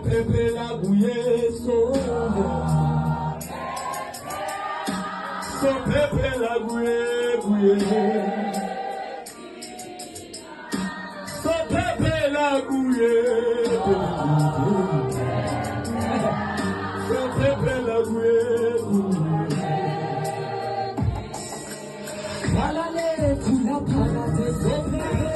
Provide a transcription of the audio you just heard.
pepe la bouillée, so pepe la bouillée, bouillée. So pepe la bouillée, so pepe la bouillée, bouillée. Palale, tu la palate, so pepe.